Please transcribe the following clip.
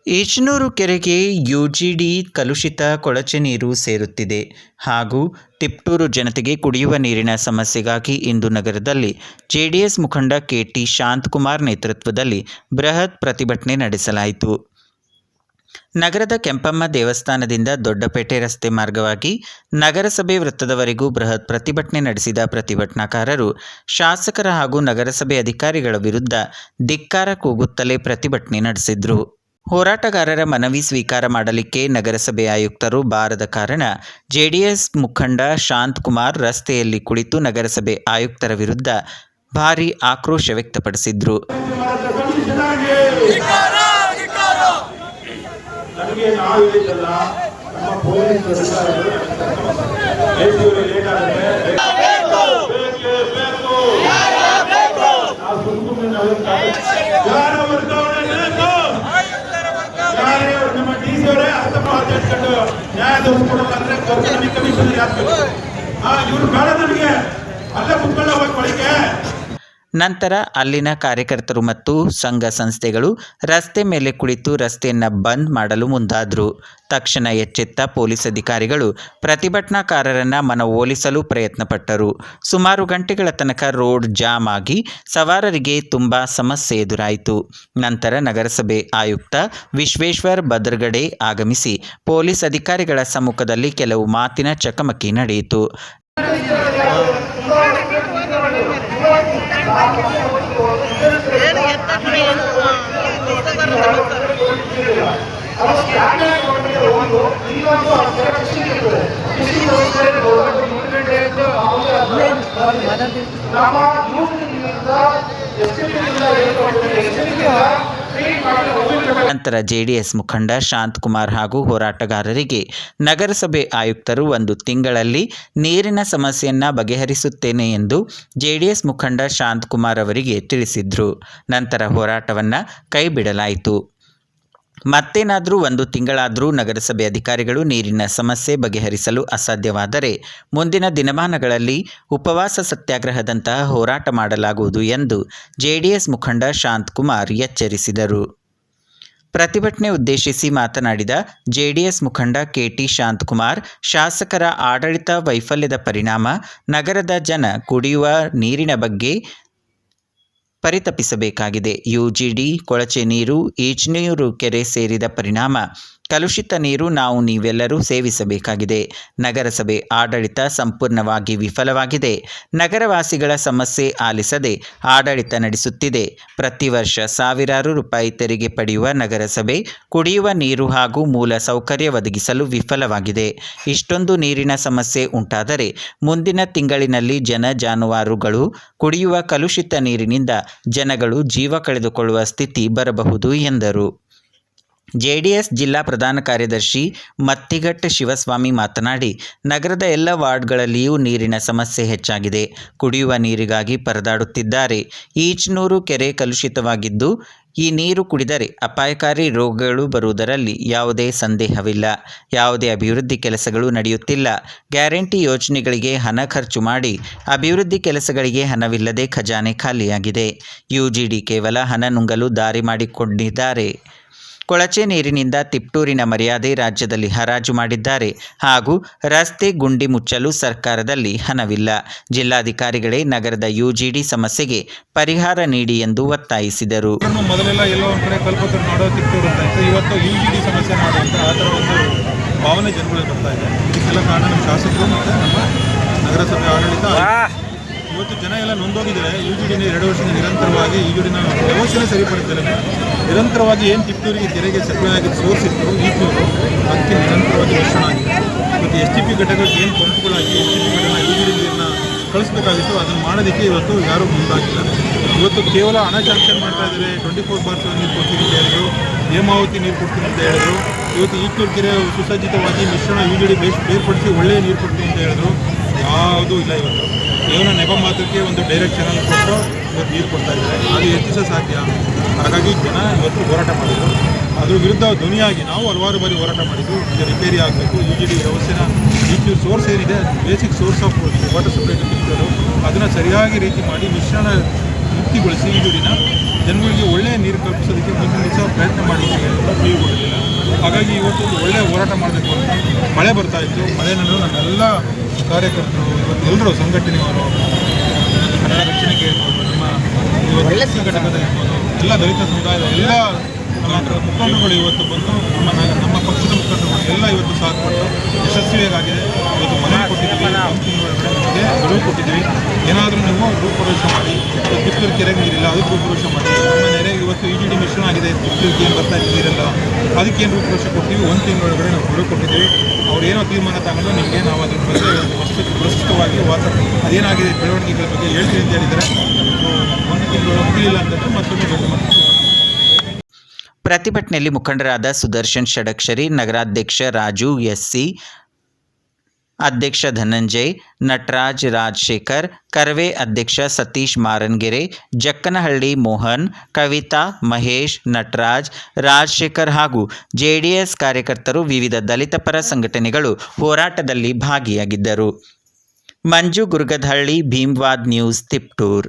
ಈಚನೂರು ಕೆರೆಗೆ ಯುಜಿಡಿ ಕಲುಷಿತ ಕೊಳಚೆ ನೀರು ಸೇರುತ್ತಿದೆ ಹಾಗೂ ತಿಪಟೂರು ಜನತೆಗೆ ಕುಡಿಯುವ ನೀರಿನ ಸಮಸ್ಯೆಗಾಗಿ ಇಂದು ನಗರದಲ್ಲಿ ಜೆಡಿಎಸ್ ಮುಖಂಡ ಕೆಟಿ ಶಾಂತಕುಮಾರ್ ನೇತೃತ್ವದಲ್ಲಿ ಬೃಹತ್ ಪ್ರತಿಭಟನೆ ನಡೆಸಲಾಯಿತು. ನಗರದ ಕೆಂಪಮ್ಮ ದೇವಸ್ಥಾನದಿಂದ ದೊಡ್ಡಪೇಟೆ ರಸ್ತೆ ಮಾರ್ಗವಾಗಿ ನಗರಸಭೆ ವೃತ್ತದವರೆಗೂ ಬೃಹತ್ ಪ್ರತಿಭಟನೆ ನಡೆಸಿದ ಪ್ರತಿಭಟನಾಕಾರರು ಶಾಸಕರ ಹಾಗೂ ನಗರಸಭೆ ಅಧಿಕಾರಿಗಳ ವಿರುದ್ಧ ಧಿಕ್ಕಾರ ಕೂಗುತ್ತಲೇ ಪ್ರತಿಭಟನೆ ನಡೆಸಿದರು. ಹೋರಾಟಗಾರರ ಮನವಿ ಸ್ವೀಕಾರ ಮಾಡಲಿಕ್ಕೆ ನಗರಸಭೆ ಆಯುಕ್ತರು ಬಾರದ ಕಾರಣ ಜೆಡಿಎಸ್ ಮುಖಂಡ ಶಾಂತಕುಮಾರ್ ರಸ್ತೆಯಲ್ಲಿ ಕುಳಿತು ನಗರಸಭೆ ಆಯುಕ್ತರ ವಿರುದ್ಧ ಭಾರೀ ಆಕ್ರೋಶ ವ್ಯಕ್ತಪಡಿಸಿದರು. ನಂತರ ಅಲ್ಲಿನ ಕಾರ್ಯಕರ್ತರು ಮತ್ತು ಸಂಘ ಸಂಸ್ಥೆಗಳು ರಸ್ತೆ ಮೇಲೆ ಕುಳಿತು ರಸ್ತೆಯನ್ನು ಬಂದ್ ಮಾಡಲು ಮುಂದಾದರು. ತಕ್ಷಣ ಎಚ್ಚೆತ್ತ ಪೊಲೀಸ್ ಅಧಿಕಾರಿಗಳು ಪ್ರತಿಭಟನಾಕಾರರನ್ನು ಮನವೊಲಿಸಲು ಪ್ರಯತ್ನಪಟ್ಟರು. ಸುಮಾರು ಗಂಟೆಗಳ ತನಕ ರೋಡ್ ಜಾಮ್ ಆಗಿ ಸವಾರರಿಗೆ ತುಂಬ ಸಮಸ್ಯೆ ಎದುರಾಯಿತು. ನಂತರ ನಗರಸಭೆ ಆಯುಕ್ತ ವಿಶ್ವೇಶ್ವರ್ ಭದ್ರಗಡೆ ಆಗಮಿಸಿ ಪೊಲೀಸ್ ಅಧಿಕಾರಿಗಳ ಸಮ್ಮುಖದಲ್ಲಿ ಕೆಲವು ಮಾತಿನ ಚಕಮಕಿ ನಡೆಯಿತು. ನಂತರ ಜೆಡಿಎಸ್ ಮುಖಂಡ ಶಾಂತಕುಮಾರ್ ಹಾಗೂ ಹೋರಾಟಗಾರರಿಗೆ ನಗರಸಭೆ ಆಯುಕ್ತರು 1 ತಿಂಗಳಲ್ಲಿ ನೀರಿನ ಸಮಸ್ಯೆಯನ್ನು ಬಗೆಹರಿಸುತ್ತೇನೆ ಎಂದು ಜೆಡಿಎಸ್ ಮುಖಂಡ ಶಾಂತಕುಮಾರ್ ಅವರಿಗೆ ತಿಳಿಸಿದ್ರು. ನಂತರ ಹೋರಾಟವನ್ನು ಕೈಬಿಡಲಾಯಿತು. ಮತ್ತೇನಾದರೂ 1 ತಿಂಗಳಾದರೂ ನಗರಸಭೆ ಅಧಿಕಾರಿಗಳು ನೀರಿನ ಸಮಸ್ಯೆ ಬಗೆಹರಿಸಲು ಅಸಾಧ್ಯವಾದರೆ ಮುಂದಿನ ದಿನಮಾನಗಳಲ್ಲಿ ಉಪವಾಸ ಸತ್ಯಾಗ್ರಹದಂತಹ ಹೋರಾಟ ಮಾಡಲಾಗುವುದು ಎಂದು ಜೆಡಿಎಸ್ ಮುಖಂಡ ಶಾಂತಕುಮಾರ್ ಎಚ್ಚರಿಸಿದರು. ಪ್ರತಿಭಟನೆ ಉದ್ದೇಶಿಸಿ ಮಾತನಾಡಿದ ಜೆಡಿಎಸ್ ಮುಖಂಡ ಕೆಟಿ ಶಾಂತಕುಮಾರ್, ಶಾಸಕರ ಆಡಳಿತ ವೈಫಲ್ಯದ ಪರಿಣಾಮ ನಗರದ ಜನ ಕುಡಿಯುವ ನೀರಿನ ಬಗ್ಗೆ ಪರಿತಪಿಸಬೇಕಾಗಿದೆ. ಯುಜಿಡಿ ಕೊಳಚೆ ನೀರು ಈಚನೂರು ಕೆರೆ ಸೇರಿದ ಪರಿಣಾಮ ಕಲುಷಿತ ನೀರು ನೀವೆಲ್ಲರೂ ಸೇವಿಸಬೇಕಾಗಿದೆ. ನಗರಸಭೆ ಆಡಳಿತ ಸಂಪೂರ್ಣವಾಗಿ ವಿಫಲವಾಗಿದೆ. ನಗರವಾಸಿಗಳ ಸಮಸ್ಯೆ ಆಲಿಸದೆ ಆಡಳಿತ ನಡೆಸುತ್ತಿದೆ. ಪ್ರತಿ ವರ್ಷ ಸಾವಿರಾರು ರೂಪಾಯಿ ತೆರಿಗೆ ಪಡೆಯುವ ನಗರಸಭೆ ಕುಡಿಯುವ ನೀರು ಹಾಗೂ ಮೂಲ ಸೌಕರ್ಯ ಒದಗಿಸಲು ವಿಫಲವಾಗಿದೆ. ಇಷ್ಟೊಂದು ನೀರಿನ ಸಮಸ್ಯೆ ಉಂಟಾದರೆ ಮುಂದಿನ ತಿಂಗಳಿನಲ್ಲಿ ಜಾನುವಾರುಗಳು ಕುಡಿಯುವ ಕಲುಷಿತ ನೀರಿನಿಂದ ಜನಗಳು ಜೀವ ಕಳೆದುಕೊಳ್ಳುವ ಸ್ಥಿತಿ ಬರಬಹುದು ಎಂದರು. ಜೆಡಿಎಸ್ ಜಿಲ್ಲಾ ಪ್ರಧಾನ ಕಾರ್ಯದರ್ಶಿ ಮತ್ತಿಘಟ್ಟ ಶಿವಸ್ವಾಮಿ ಮಾತನಾಡಿ, ನಗರದ ಎಲ್ಲ ವಾರ್ಡ್ಗಳಲ್ಲಿಯೂ ನೀರಿನ ಸಮಸ್ಯೆ ಹೆಚ್ಚಾಗಿದೆ. ಕುಡಿಯುವ ನೀರಿಗಾಗಿ ಪರದಾಡುತ್ತಿದ್ದಾರೆ. ಈಚನೂರು ಕೆರೆ ಕಲುಷಿತವಾಗಿದ್ದು ಈ ನೀರು ಕುಡಿದರೆ ಅಪಾಯಕಾರಿ ರೋಗಗಳು ಬರುವುದರಲ್ಲಿ ಯಾವುದೇ ಸಂದೇಹವಿಲ್ಲ. ಯಾವುದೇ ಅಭಿವೃದ್ಧಿ ಕೆಲಸಗಳು ನಡೆಯುತ್ತಿಲ್ಲ. ಗ್ಯಾರಂಟಿ ಯೋಜನೆಗಳಿಗೆ ಹಣ ಖರ್ಚು ಮಾಡಿ ಅಭಿವೃದ್ಧಿ ಕೆಲಸಗಳಿಗೆ ಹಣವಿಲ್ಲದೆ ಖಜಾನೆ ಖಾಲಿಯಾಗಿದೆ. ಯುಜಿಡಿ ಕೇವಲ ಹಣ ನುಂಗಲು ದಾರಿ ಮಾಡಿಕೊಂಡಿದ್ದಾರೆ. ಕೊಳಚೆ ನೀರಿನಿಂದ ತಿಪಟೂರಿನ ಮರ್ಯಾದೆ ರಾಜ್ಯದಲ್ಲಿ ಹರಾಜು ಮಾಡಿದ್ದಾರೆ ಹಾಗೂ ರಸ್ತೆ ಗುಂಡಿ ಮುಚ್ಚಲು ಸರ್ಕಾರದಲ್ಲಿ ಹಣವಿಲ್ಲ. ಜಿಲ್ಲಾಧಿಕಾರಿಗಳೇ ನಗರದ ಯುಜಿಡಿ ಸಮಸ್ಯೆಗೆ ಪರಿಹಾರ ನೀಡಿ ಎಂದು ಒತ್ತಾಯಿಸಿದರು. ಮೊದಲೆಲ್ಲ ಎಲ್ಲೋ ಒಂದು ಕಡೆ ಕಲ್ಪತರು ನಾಡೋ ತಿಪಟೂರು ಅಂತ ಇತ್ತು. ಇವತ್ತು ಯುಜಿಡಿ ಸಮಸ್ಯೆ ಮಾಡುವಂಥ ಆ ಥರ ಒಂದು ಭಾವನೆ ಜನಗಳಿಗೆ ಬರ್ತಾ ಇದೆ. ಇದಕ್ಕೆಲ್ಲ ಕಾರಣ ನಮ್ಮ ಶಾಸಕರು ಮತ್ತು ನಮ್ಮ ನಗರಸಭೆ ಆಡಳಿತ. ಇವತ್ತು ಜನ ಎಲ್ಲ ನೊಂದೋಗಿದ್ದಾರೆ. ಯುಜಿಡಿನ 2 ವರ್ಷದಿಂದ ನಿರಂತರವಾಗಿ ಯುಜಿಡಿನ ವ್ಯವಸ್ಥೆನೇ ಸರಿಪಡಿಸಿದ್ದಾರೆ. ನಿರಂತರವಾಗಿ ಏನು ತಿಪಟೂರಿಗೆ ಕೆರೆಗೆ ಸಪ್ಲೈ ಆಗಿದ್ದು ಸೋರ್ಸ್ ಇತ್ತು ಈಚನೂರು, ಅದಕ್ಕೆ ನಿರಂತರವಾಗಿ ಮಿಶ್ರಣ ಆಗಿದೆ. ಮತ್ತು STP ಘಟಕಕ್ಕೆ ಏನು ಪಂಪ್ಗಳಾಗಿ STP ಘಟಕ ಯುಜಿಡಿ ನೀರನ್ನ ಕಳಿಸ್ಬೇಕಾಗಿತ್ತು, ಅದನ್ನು ಮಾಡೋದಕ್ಕೆ ಇವತ್ತು ಯಾರೂ ಮುಂದಾಗಿಲ್ಲ. ಇವತ್ತು ಕೇವಲ ಹಣ ಸ್ಯಾಂಕ್ಷನ್ ಮಾಡ್ತಾ ಇದ್ದಾರೆ. 24/7 ನೀರು ಕೊಡ್ತೀನಿ ಅಂತ ಹೇಳಿದ್ರು, ಹೇಮಾವತಿ ನೀರು ಕೊಡ್ತೀನಿ ಅಂತ ಹೇಳಿದ್ರು. ಇವತ್ತು ಈಚನೂರು ಕೆರೆ ಸುಸಜ್ಜಿತವಾಗಿ ಮಿಶ್ರಣ ಯುಜಿಡಿ ಬೇರ್ಪಡಿಸಿ ಒಳ್ಳೆಯ ನೀರು ಕೊಡ್ತೀನಿ ಅಂತ ಹೇಳಿದ್ರು. ಯಾವುದೂ ಇಲ್ಲ. ಇವತ್ತು ಕೇವಲ ನೆಪ ಮಾತ್ರಕ್ಕೆ ಒಂದು ಡೈರೆಕ್ಟ್ ಚಾನಲ್ ಕೊಟ್ಟು ಇವತ್ತು ನೀರು ಕೊಡ್ತಾ ಇದ್ದಾರೆ. ಅದು ಹೆಚ್ಚಿಸ ಸಾಧ್ಯ. ಹಾಗಾಗಿ ಜನ ಇವತ್ತು ಹೋರಾಟ ಮಾಡಿದರು. ಅದ್ರ ವಿರುದ್ಧ ಧ್ವನಿಯಾಗಿ ನಾವು ಹಲವಾರು ಬಾರಿ ಹೋರಾಟ ಮಾಡಿದ್ದು, ಇದು ರಿಪೇರಿ ಆಗಬೇಕು. UGD ವ್ಯವಸ್ಥೆನ ಸೋರ್ಸ್ ಏನಿದೆ, basic source of water supply filter, ಅದನ್ನು ಸರಿಯಾಗಿ ರೀತಿ ಮಾಡಿ ಮಿಶ್ರಣ ಮುಕ್ತಿಗೊಳಿಸಿ UGDನ ಜನಗಳಿಗೆ ಒಳ್ಳೆಯ ನೀರು ಕಲ್ಪಿಸೋದಕ್ಕೆ ಮುಂದಿನ ದಿವಸ ಪ್ರಯತ್ನ ಮಾಡಿ ನೀರು ಕೊಡಲಿಲ್ಲ. ಹಾಗಾಗಿ ಇವತ್ತು ಒಳ್ಳೆಯ ಹೋರಾಟ ಮಾಡಬೇಕು ಅಂತ ಮಳೆ ಬರ್ತಾ ಇತ್ತು. ಮಳೆನಲ್ಲೂ ನಮ್ಮೆಲ್ಲ ಕಾರ್ಯಕರ್ತರು ಇವತ್ತು ಎಲ್ಲರೂ ಸಂಘಟನೆಯವರು, ಕನ್ನಡ ರಕ್ಷಣೆಗೆ ಇರ್ಬೋದು, ನಮ್ಮ ಇವತ್ತು ಘಟಕದಲ್ಲಿರ್ಬೋದು, ಎಲ್ಲ ದಲಿತ ಸಮುದಾಯದ ಎಲ್ಲ ನಮ್ಮ ಮುಖಂಡರುಗಳು ಇವತ್ತು ಬಂದು ನಮ್ಮ ಪಕ್ಷದ ಮುಖಂಡರುಗಳು ಎಲ್ಲ ಇವತ್ತು ಸಾಥ್ ಕೊಟ್ಟು ಯಶಸ್ವಿಯಾಗಿದೆ. ಇವತ್ತು ಮನೆ ಕೊಟ್ಟಿದ್ದೀವಿ, 1 ತಿಂಗಳೊಳಗಡೆ ನಮಗೆ ಗಡುವು ಕೊಟ್ಟಿದ್ದೀವಿ. ಏನಾದರೂ ನೀವು ರೂಪುರೇಷ ಮಾಡಿ, ಕಿತ್ತೂರು ಕೆರೆಗೆ ನೀರಿಲ್ಲ ಅದಕ್ಕೆ ರೂಪುರೇಷ ಮಾಡಿ, ನಮ್ಮ ನೆರೆಗೆ ಇವತ್ತು UGD ಮಿಶ್ರಣ ಆಗಿದೆ, ಕಿತ್ತೂರಿಗೆ ಏನು ಬರ್ತಾ ಇದೆ ನೀರೆಲ್ಲ, ಅದಕ್ಕೇನು ರೂಪುರೇಷ ಕೊಡ್ತೀವಿ. 1 ತಿಂಗಳೊಳಗಡೆ ನಾವು ಗಡುವು ಕೊಟ್ಟಿದ್ದೀವಿ. ಅವ್ರು ಏನೋ ತೀರ್ಮಾನ ತಗೊಂಡು ನಿಮಗೆ ನಾವು ಅದ್ರ ಬಗ್ಗೆ ಪ್ರಸ್ತುತವಾಗಿ ಅದೇನಾಗಿದೆ ಬೆಳವಣಿಗೆಗಳ ಬಗ್ಗೆ ಹೇಳ್ತೀವಿ ಅಂತ ಹೇಳಿದರೆ 1 ತಿಂಗಳೊಳಗೆ ಮುಗಿಲಿಲ್ಲ ಅಂತಂದರೆ ಮತ್ತೊಮ್ಮೆ ದೊಡ್ಡ ಮಟ್ಟದ ಪ್ರತಿಭಟನೆಯಲ್ಲಿ ಮುಖಂಡರಾದ ಸುದರ್ಶನ್ ಷಡಕ್ಷರಿ, ನಗರಾಧ್ಯಕ್ಷ ರಾಜು SC, ಅಧ್ಯಕ್ಷ ಧನಂಜಯ್, ನಟರಾಜ್ ರಾಜಶೇಖರ್, ಕರವೇ ಅಧ್ಯಕ್ಷ ಸತೀಶ್ ಮಾರನ್ಗೆರೆ, ಜಕ್ಕನಹಳ್ಳಿ ಮೋಹನ್, ಕವಿತಾ, ಮಹೇಶ್, ನಟರಾಜ್, ರಾಜಶೇಖರ್ ಹಾಗೂ JDS ಕಾರ್ಯಕರ್ತರು, ವಿವಿಧ ದಲಿತ ಪರ ಸಂಘಟನೆಗಳು ಹೋರಾಟದಲ್ಲಿ ಭಾಗಿಯಾಗಿದ್ದರು. ಮಂಜು ಗುರುಗದಹಳ್ಳಿ, ಭೀಮ್ವಾದ್ ನ್ಯೂಸ್, ತಿಪ್ಟೂರ್.